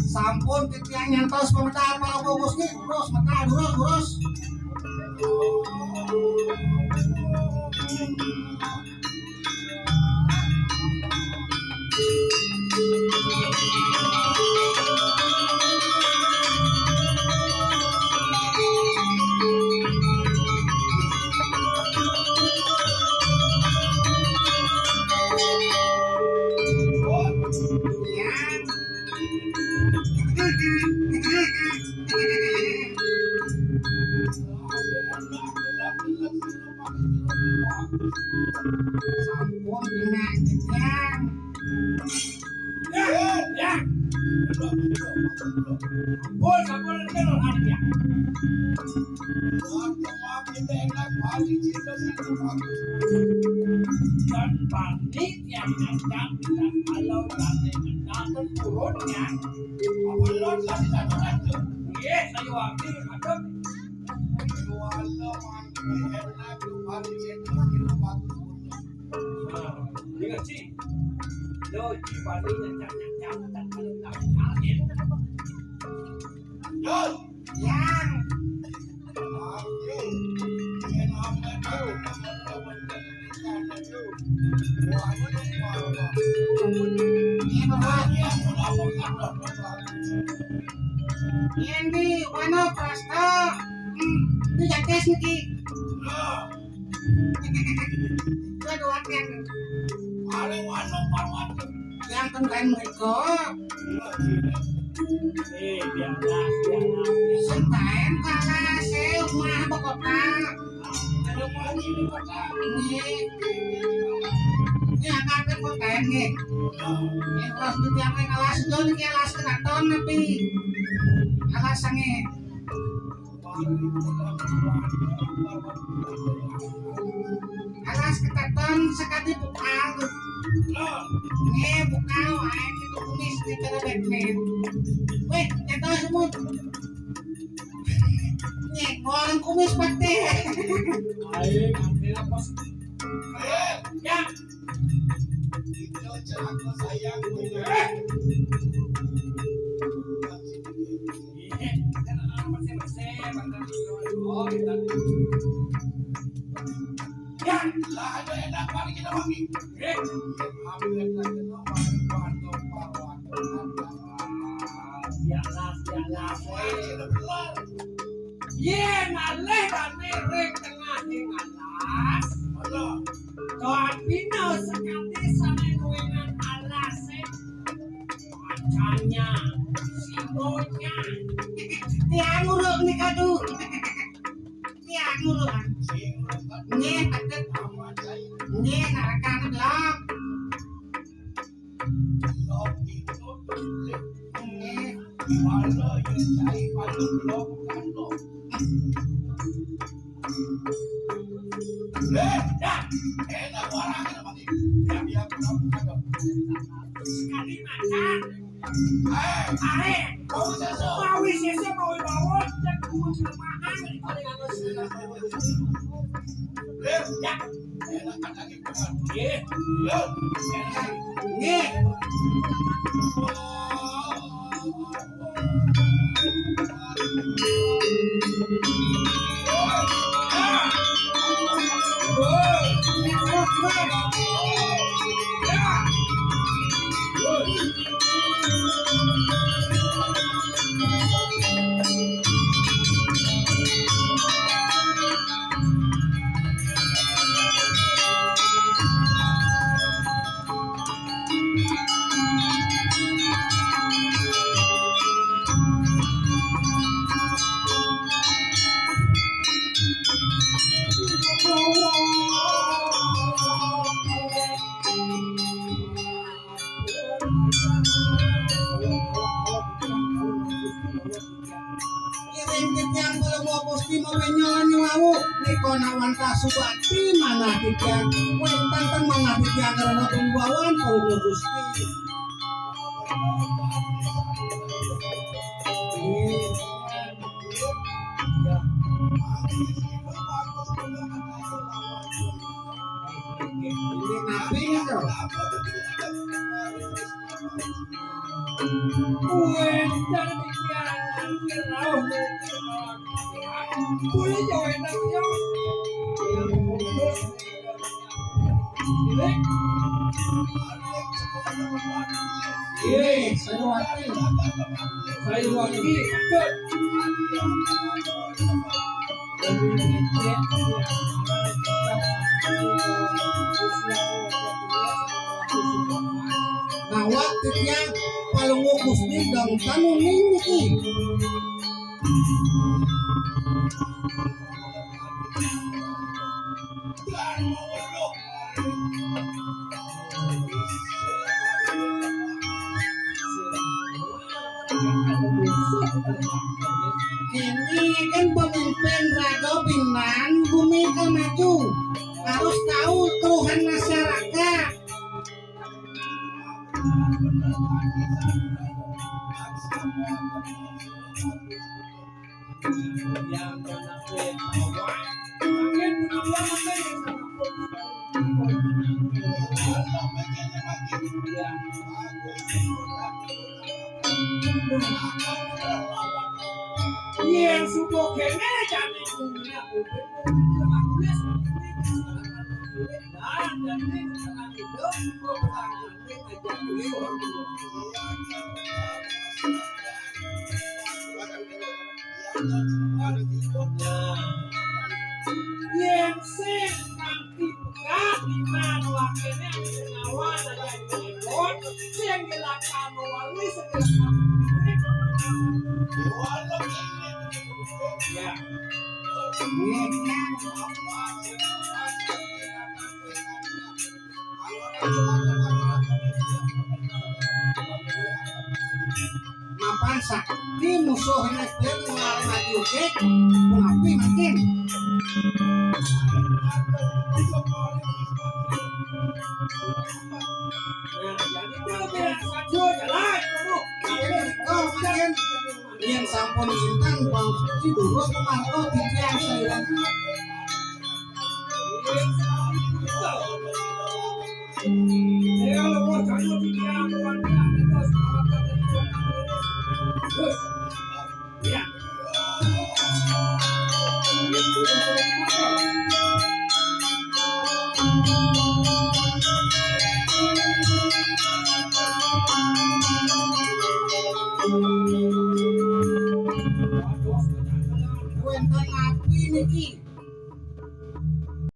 Sampun titian nyantos komentar para bungkus nih urus makan urus sampun titian ya sampun dan panik yang datang dan kalau nanti mendatang turunnya apalagi satu-satu iya saya wakil adem ingat sih lo di paniknya jangan dan kalau kalian yang ini mana prasta itu jates nih itu dua yang yang tentang mereka sentaen kalah saya mah pokoknya ini akan kota ini kalau sudah yang alas itu ini alas kenaton tapi alasannya alas kenaton sekali bukal ini bukal itu kumis di cara Batman weh jatuh semua ini orang kumis pasti ayo ngambil apa ya itu celaka sayang ya lah ada enak balik kita wangi ngaleh dan merek tengah alas Tuhan Pino sekali sama nuengan alas macanya simonya tiang uruk nih kadu tiang uruk ini ada ini narakan blok ini malah yang cari pada blok kan lo enak orang yang sekali makan mau sese mau bawa cek mahal ya enak lagi bukan nih paling titiang kalau mau posti mau penyolan wawu nikona wanta subati mana titiang wen tantang mana titiang karena pembawan kalau mau posti ini nabi itu saya wakil nawat titiang kalau mau posti dong tanong ini ini kan pemimpin raga pimpinan bumi kan maju harus tahu keluhan masyarakat yang suka kene jadi punya yang sing nanti buka di mana wakilnya awan ada di bawah yang dilakukan wali segala ya mapan sakti musuhnya pun mulai maju ke mengapi makin yang sampun intan bang si dulu kemana titiang saya